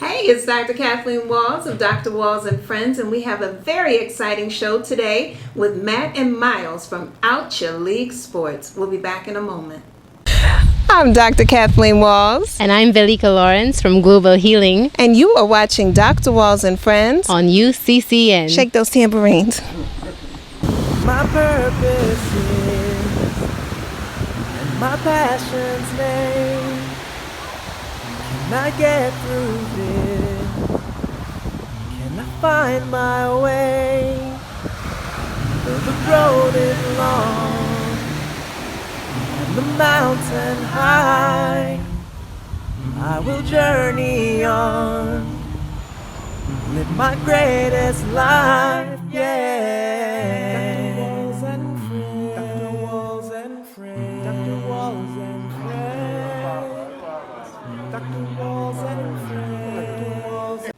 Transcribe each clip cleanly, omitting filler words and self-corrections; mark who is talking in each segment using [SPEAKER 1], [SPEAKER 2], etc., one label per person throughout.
[SPEAKER 1] Hey, it's Dr. Kathleen Walls of Dr. Walls and Friends, and we have a very exciting show today with Matt and Myles from Outcha League Sports. We'll be back in a moment. I'm Dr. Kathleen Walls.
[SPEAKER 2] And I'm Velika Lawrence from Global Healing.
[SPEAKER 1] And you are watching Dr. Walls and Friends
[SPEAKER 2] on Uccn.
[SPEAKER 1] Shake those tambourines.
[SPEAKER 3] My purpose is, and my passion's name. Can I get through this? Can I find my way? Though the road is long and the mountain high, I will journey on, live my greatest life, yeah. Dr. Walls and Friends, Dr. Walls and Friends, Dr. Walls and Friends.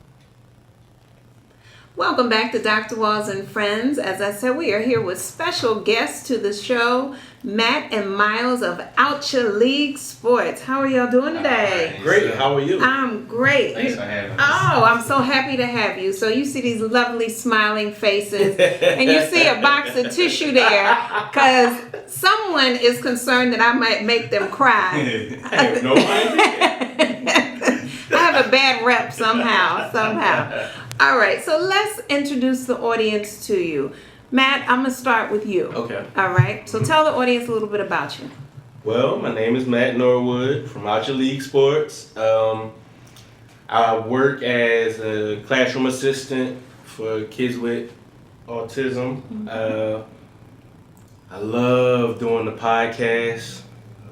[SPEAKER 1] Welcome back to Dr. Walls and Friends. As I said, we are here with special guests to the show, Matt and Myles of Outcha League Sports. How are y'all doing today?
[SPEAKER 4] Great. How are you?
[SPEAKER 1] I'm great.
[SPEAKER 5] Thanks for having us.
[SPEAKER 1] Oh, I'm so happy to have you. So you see these lovely smiling faces and you see a box of tissue there because someone is concerned that I might make them cry.
[SPEAKER 4] No idea.
[SPEAKER 1] I have a bad rep somehow. All right, so let's introduce the audience to you. Matt, I'm going to start with you.
[SPEAKER 4] Okay.
[SPEAKER 1] All right, so tell the audience a little bit about you.
[SPEAKER 4] Well, my name is Matt Norwood from Outcha League Sports. I work as a classroom assistant for kids with autism. I love doing the podcast.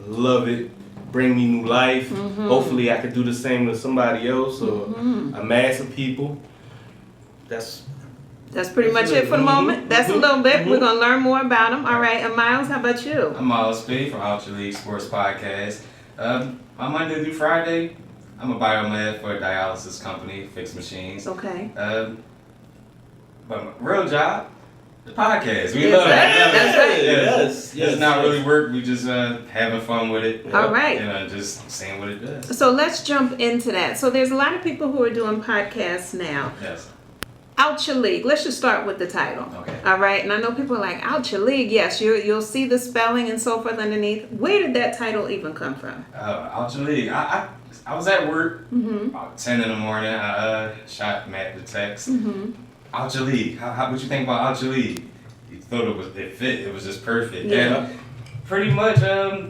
[SPEAKER 4] I love it. Bring me new life. Hopefully I could do the same to somebody else or a mass of people.
[SPEAKER 1] That's pretty much it for the moment. That's a little bit. We're going to learn more about them. All right, and Myles, how about you?
[SPEAKER 5] I'm Myles P from Outcha League Sports Podcast. On Monday through Friday, I'm a biomed for a dialysis company, Fix Machines.
[SPEAKER 1] Okay.
[SPEAKER 5] But my real job, the podcast. We love it.
[SPEAKER 1] That's right.
[SPEAKER 4] Yes.
[SPEAKER 5] It's not really work. We just having fun with it.
[SPEAKER 1] All right.
[SPEAKER 5] And just seeing what it does.
[SPEAKER 1] So let's jump into that. So there's a lot of people who are doing podcasts now.
[SPEAKER 5] Yes.
[SPEAKER 1] Outcha League. Let's just start with the title.
[SPEAKER 5] Okay.
[SPEAKER 1] All right. And I know people are like, Outcha League. Yes, you'll see the spelling and so forth underneath. Where did that title even come from?
[SPEAKER 5] Outcha League. I was at work about 10 in the morning. I shot Matt the text. Outcha League. How what you think about Outcha League? He thought it fit. It was just perfect.
[SPEAKER 1] Yeah.
[SPEAKER 5] And pretty much,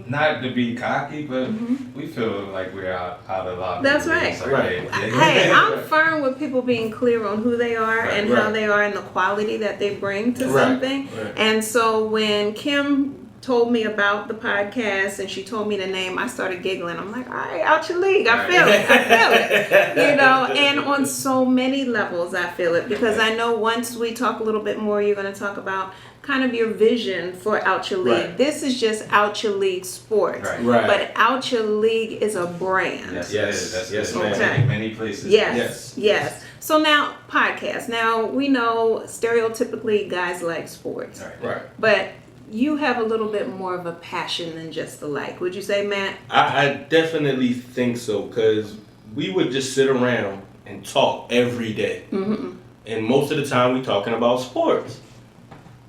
[SPEAKER 5] not to be cocky, but we feel like we're out of lot.
[SPEAKER 1] That's right.
[SPEAKER 5] So,
[SPEAKER 4] Right.
[SPEAKER 1] Hey, I'm firm with people being clear on who they are and how
[SPEAKER 4] right.
[SPEAKER 1] they are and the quality that they bring to
[SPEAKER 4] Right,
[SPEAKER 1] something.
[SPEAKER 4] right.
[SPEAKER 1] And so when Kim told me about the podcast and she told me the name, I started giggling. I'm like, all right, Outcha League. I feel it. You know, and on so many levels I feel it because I know once we talk a little bit more, you're going to talk about kind of your vision for Outcha League.
[SPEAKER 4] Right.
[SPEAKER 1] This is just Outcha League Sports.
[SPEAKER 4] Right.
[SPEAKER 1] But Outcha League is a brand.
[SPEAKER 5] Yes,
[SPEAKER 4] Yes,
[SPEAKER 5] it is. That's
[SPEAKER 4] yes,
[SPEAKER 5] many,
[SPEAKER 1] ma'am.
[SPEAKER 5] many places.
[SPEAKER 1] Yes. So now, podcast. Now, we know stereotypically guys like sports.
[SPEAKER 5] Right.
[SPEAKER 1] But you have a little bit more of a passion than just the like. Would you say, Matt?
[SPEAKER 4] I definitely think so because we would just sit around and talk every day. And most of the time we talking about sports.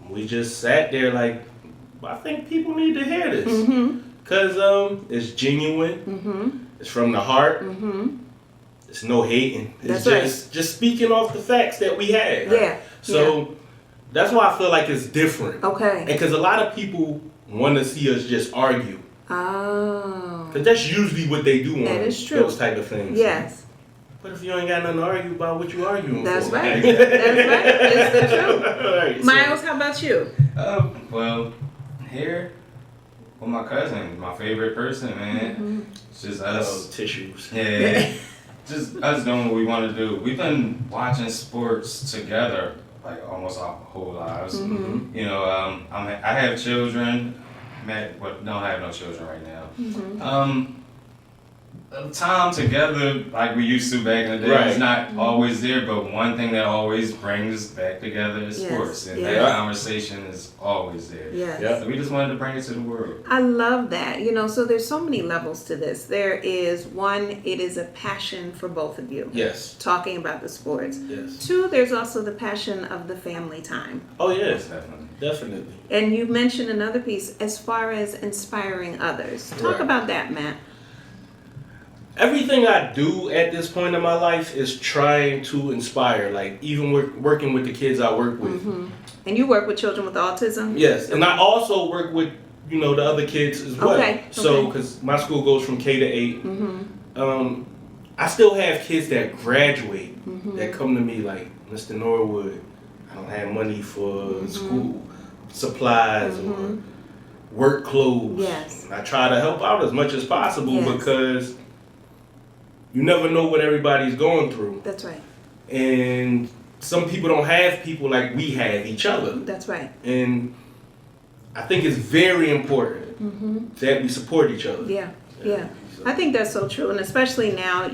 [SPEAKER 4] We just sat there like, I think people need to hear this. Because it's genuine. It's from the heart. It's no hating. It's
[SPEAKER 1] That's
[SPEAKER 4] just speaking off the facts that we had.
[SPEAKER 1] Yeah.
[SPEAKER 4] So that's why I feel like it's different.
[SPEAKER 1] Okay.
[SPEAKER 4] And because a lot of people want to see us just argue.
[SPEAKER 1] Oh.
[SPEAKER 4] Because that's usually what they do on
[SPEAKER 1] That is true.
[SPEAKER 4] those type of things.
[SPEAKER 1] Yes.
[SPEAKER 4] But if you ain't got nothing to argue about, what you arguing
[SPEAKER 1] That's
[SPEAKER 4] for?
[SPEAKER 1] right. That's right. It's the truth.
[SPEAKER 4] Right, so-
[SPEAKER 1] Myles, how about you?
[SPEAKER 5] Well, here with my cousin, my favorite person, man. It's just us.
[SPEAKER 4] tissues.
[SPEAKER 5] Yeah. Just us doing what we want to do. We've been watching sports together like almost our whole lives. You know, I have children. Matt, don't have no children right now. time together like we used to back in the day
[SPEAKER 4] Right.
[SPEAKER 5] is not always there, but one thing that always brings back together is
[SPEAKER 1] Yes.
[SPEAKER 5] sports, and
[SPEAKER 1] Yes.
[SPEAKER 5] that conversation is always there.
[SPEAKER 1] Yes.
[SPEAKER 4] Yeah.
[SPEAKER 5] So we just wanted to bring it to the world.
[SPEAKER 1] I love that. So there's so many levels to this. There is one, it is a passion for both of you.
[SPEAKER 4] Yes.
[SPEAKER 1] Talking about the sports.
[SPEAKER 4] Yes.
[SPEAKER 1] Two, there's also the passion of the family time.
[SPEAKER 4] Oh yes,
[SPEAKER 5] Definitely.
[SPEAKER 4] definitely.
[SPEAKER 1] And you mentioned another piece as far as inspiring others. Talk
[SPEAKER 4] Right.
[SPEAKER 1] about that, Matt.
[SPEAKER 4] Everything I do at this point in my life is trying to inspire. Like even working with the kids I work with.
[SPEAKER 1] And you work with children with autism?
[SPEAKER 4] Yes, and I also work with the other kids as well.
[SPEAKER 1] Okay,
[SPEAKER 4] So
[SPEAKER 1] okay.
[SPEAKER 4] because my school goes from K to 8, I still have kids that graduate that come to me like, Mr. Norwood, I don't have money for school supplies or work clothes.
[SPEAKER 1] Yes.
[SPEAKER 4] And I try to help out as much as possible
[SPEAKER 1] Yes.
[SPEAKER 4] because you never know what everybody's going through.
[SPEAKER 1] That's right.
[SPEAKER 4] And some people don't have people like we have each other.
[SPEAKER 1] That's right.
[SPEAKER 4] And I think it's very important that we support each other.
[SPEAKER 1] Yeah. Yeah. I think that's so true. And especially now,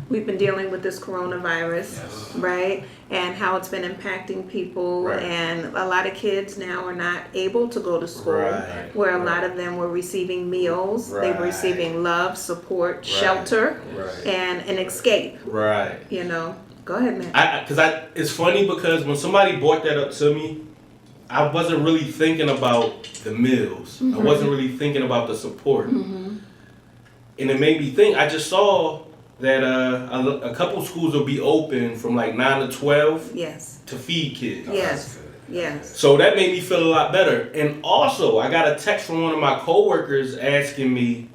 [SPEAKER 1] we've been dealing with this coronavirus,
[SPEAKER 5] Yes.
[SPEAKER 1] right? And how it's been impacting people.
[SPEAKER 4] Right.
[SPEAKER 1] And a lot of kids now are not able to go to school,
[SPEAKER 4] Right.
[SPEAKER 1] where a lot of them were receiving meals, they were
[SPEAKER 4] Right.
[SPEAKER 1] receiving love, support, shelter,
[SPEAKER 4] Right.
[SPEAKER 1] and an escape.
[SPEAKER 4] Right.
[SPEAKER 1] Go ahead, man.
[SPEAKER 4] It's funny because when somebody brought that up to me, I wasn't really thinking about the meals. I wasn't really thinking about the support. And it made me think, I just saw that a couple schools will be open from like 9 to 12
[SPEAKER 1] Yes.
[SPEAKER 4] to feed kids.
[SPEAKER 1] Yes. Yes.
[SPEAKER 4] So that made me feel a lot better. And also, I got a text from one of my coworkers asking me,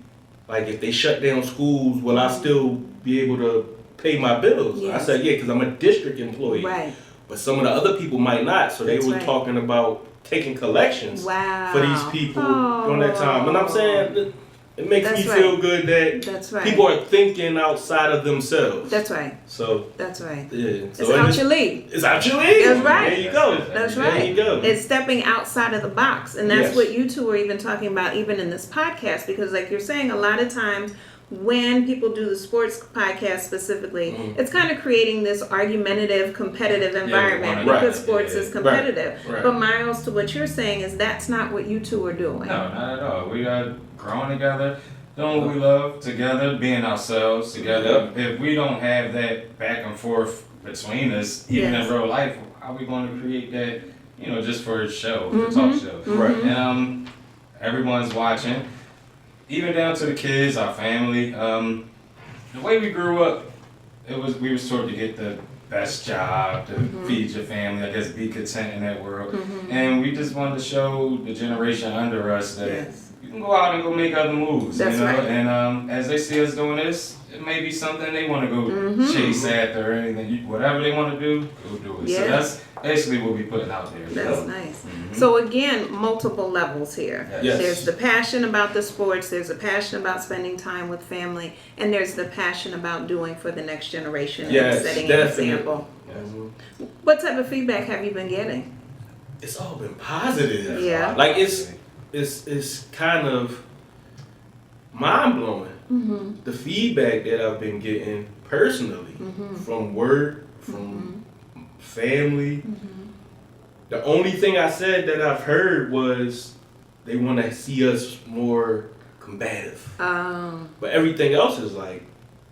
[SPEAKER 4] like, if they shut down schools, will I still be able to pay my bills?
[SPEAKER 1] Yes.
[SPEAKER 4] I said, yeah, because I'm a district employee.
[SPEAKER 1] Right.
[SPEAKER 4] But some of the other people might not. So they
[SPEAKER 1] That's
[SPEAKER 4] were
[SPEAKER 1] right.
[SPEAKER 4] talking about taking collections
[SPEAKER 1] Wow.
[SPEAKER 4] for these people during that time. And I'm saying, it makes
[SPEAKER 1] That's
[SPEAKER 4] me
[SPEAKER 1] right.
[SPEAKER 4] feel good that
[SPEAKER 1] That's right.
[SPEAKER 4] people are thinking outside of themselves.
[SPEAKER 1] That's right.
[SPEAKER 4] So,
[SPEAKER 1] That's right.
[SPEAKER 4] yeah.
[SPEAKER 1] It's
[SPEAKER 4] So
[SPEAKER 1] out your league.
[SPEAKER 4] It's out your league.
[SPEAKER 1] That's right.
[SPEAKER 4] There you go.
[SPEAKER 1] That's
[SPEAKER 4] There
[SPEAKER 1] right.
[SPEAKER 4] you go.
[SPEAKER 1] It's stepping outside of the box. And that's
[SPEAKER 4] Yes.
[SPEAKER 1] what you two were even talking about, even in this podcast, because like you're saying, a lot of times when people do the sports podcast specifically, it's kind of creating this argumentative, competitive environment
[SPEAKER 5] right.
[SPEAKER 1] because sports is competitive.
[SPEAKER 4] Right.
[SPEAKER 1] But Myles, to what you're saying is that's not what you two are doing.
[SPEAKER 5] No, not at all. We are growing together, doing what we love together, being ourselves together. If we don't have that back and forth between us, even
[SPEAKER 1] Yes.
[SPEAKER 5] in real life, how are we going to create that, just for a show, the talk show?
[SPEAKER 4] Right.
[SPEAKER 5] And everyone's watching, even down to the kids, our family. The way we grew up, we was taught to get the best job, to feed your family, I guess be content in that world. And we just wanted to show the generation under us that
[SPEAKER 1] Yes.
[SPEAKER 5] you can go out and go make other moves,
[SPEAKER 1] That's right.
[SPEAKER 5] And as they see us doing this, it may be something they want to go chase after or anything. Whatever they want to do, go do it.
[SPEAKER 1] Yeah.
[SPEAKER 5] So that's basically what we're putting out there.
[SPEAKER 1] That's nice. So again, multiple levels here.
[SPEAKER 4] Yes.
[SPEAKER 1] There's the passion about the sports, there's the passion about spending time with family, and there's the passion about doing for the next generation
[SPEAKER 4] Yes,
[SPEAKER 1] and setting
[SPEAKER 4] definitely.
[SPEAKER 1] an example.
[SPEAKER 4] Mhm.
[SPEAKER 1] What type of feedback have you been getting?
[SPEAKER 4] It's all been positive.
[SPEAKER 1] Yeah.
[SPEAKER 4] Like it's kind of mind blowing. The feedback that I've been getting personally from work, from family. The only thing I said that I've heard was they want to see us more combative. But everything else is like,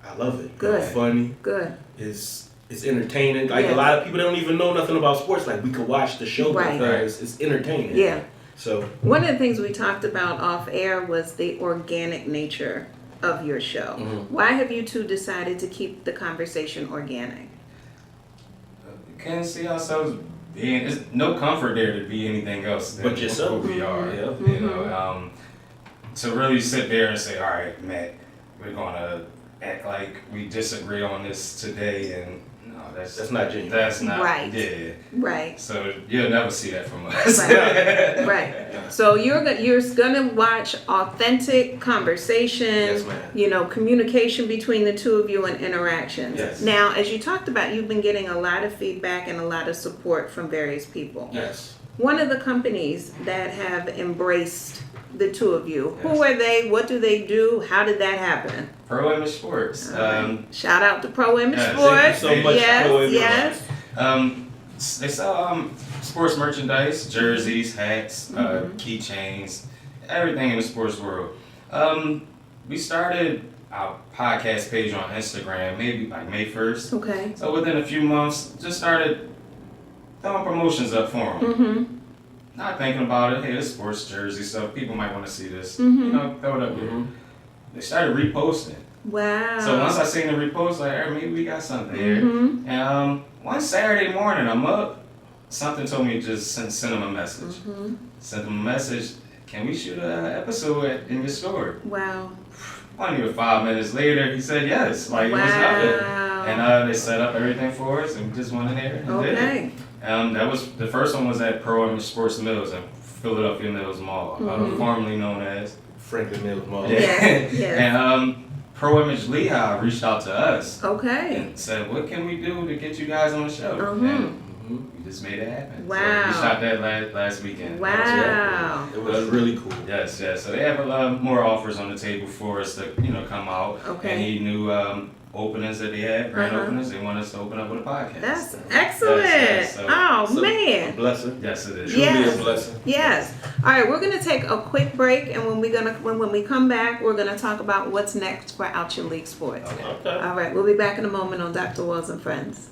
[SPEAKER 4] I love it.
[SPEAKER 1] Good.
[SPEAKER 4] It's funny.
[SPEAKER 1] Good.
[SPEAKER 4] It's entertaining. Like
[SPEAKER 1] Yes.
[SPEAKER 4] a lot of people don't even know nothing about sports. Like we could watch the show
[SPEAKER 1] Right.
[SPEAKER 4] because it's entertaining.
[SPEAKER 1] Yeah.
[SPEAKER 4] So
[SPEAKER 1] One of the things we talked about off air was the organic nature of your show. Why have you two decided to keep the conversation organic?
[SPEAKER 5] We can't see ourselves being. There's no comfort there to be anything else than
[SPEAKER 4] But yourself.
[SPEAKER 5] who we are.
[SPEAKER 4] Yeah.
[SPEAKER 5] To really sit there and say, all right, Matt, we're gonna act like we disagree on this today, and no,
[SPEAKER 4] that's not genuine.
[SPEAKER 5] That's not.
[SPEAKER 1] Right.
[SPEAKER 5] Yeah.
[SPEAKER 1] Right.
[SPEAKER 5] So you'll never see that from us.
[SPEAKER 1] Right. Right. So you're gonna watch authentic conversation,
[SPEAKER 4] Yes, ma'am.
[SPEAKER 1] communication between the two of you and interactions.
[SPEAKER 4] Yes.
[SPEAKER 1] Now, as you talked about, you've been getting a lot of feedback and a lot of support from various people.
[SPEAKER 4] Yes.
[SPEAKER 1] One of the companies that have embraced the two of you, who
[SPEAKER 5] Yes.
[SPEAKER 1] are they? What do they do? How did that happen?
[SPEAKER 5] Pro Image Sports.
[SPEAKER 1] Shout out to Pro Image
[SPEAKER 5] yeah,
[SPEAKER 1] Sports.
[SPEAKER 4] Thank you so much,
[SPEAKER 1] yes,
[SPEAKER 4] Pro Image.
[SPEAKER 1] yes.
[SPEAKER 5] They sell sports merchandise, jerseys, hats, keychains, everything in the sports world. We started our podcast page on Instagram maybe like May 1st.
[SPEAKER 1] Okay.
[SPEAKER 5] So within a few months, just started throwing promotions up for them.
[SPEAKER 1] Mm-hmm.
[SPEAKER 5] Not thinking about it. Hey, this sports jersey stuff. People might want to see this.
[SPEAKER 1] Mhm.
[SPEAKER 5] You know, throw it up there. They started reposting.
[SPEAKER 1] Wow.
[SPEAKER 5] So once I seen the repost, like, hey, maybe we got something here.
[SPEAKER 1] Mhm.
[SPEAKER 5] And one Saturday morning, I'm up. Something told me to just send him a message.
[SPEAKER 1] Mhm.
[SPEAKER 5] Sent him a message. Can we shoot an episode in your store?
[SPEAKER 1] Wow.
[SPEAKER 5] Not even 5 minutes later, he said yes. Like it was nothing. And they set up everything for us, and we just went in there and did it.
[SPEAKER 1] Okay.
[SPEAKER 5] That was the first one was at Pro Image Sports Mills in Philadelphia Mills Mall, formerly known as
[SPEAKER 4] Franklin Mills Mall.
[SPEAKER 1] Yes, yes.
[SPEAKER 5] And Pro Image Lehigh reached out to us
[SPEAKER 1] Okay.
[SPEAKER 5] and said, "What can we do to get you guys on the show?"
[SPEAKER 1] Mhm.
[SPEAKER 5] And we just made it happen.
[SPEAKER 1] Wow.
[SPEAKER 5] So we shot that last weekend.
[SPEAKER 1] Wow.
[SPEAKER 4] It was really cool.
[SPEAKER 5] Yes, yes. So they have a lot more offers on the table for us to, come out.
[SPEAKER 1] Okay.
[SPEAKER 5] Any new openings that they have, grand
[SPEAKER 1] Uh-huh.
[SPEAKER 5] openings, they want us to open up with a podcast.
[SPEAKER 1] That's excellent.
[SPEAKER 5] Yes, so-
[SPEAKER 1] Oh,
[SPEAKER 4] So,
[SPEAKER 1] man.
[SPEAKER 4] a blessing.
[SPEAKER 5] Yes, it is.
[SPEAKER 4] Truly
[SPEAKER 1] Yes.
[SPEAKER 4] a blessing.
[SPEAKER 1] Yes. All right, we're gonna take a quick break, and when we come back, we're gonna talk about what's next for Outcha League Sports.
[SPEAKER 4] Okay.
[SPEAKER 1] All right, we'll be back in a moment on Dr. Walls and Friends.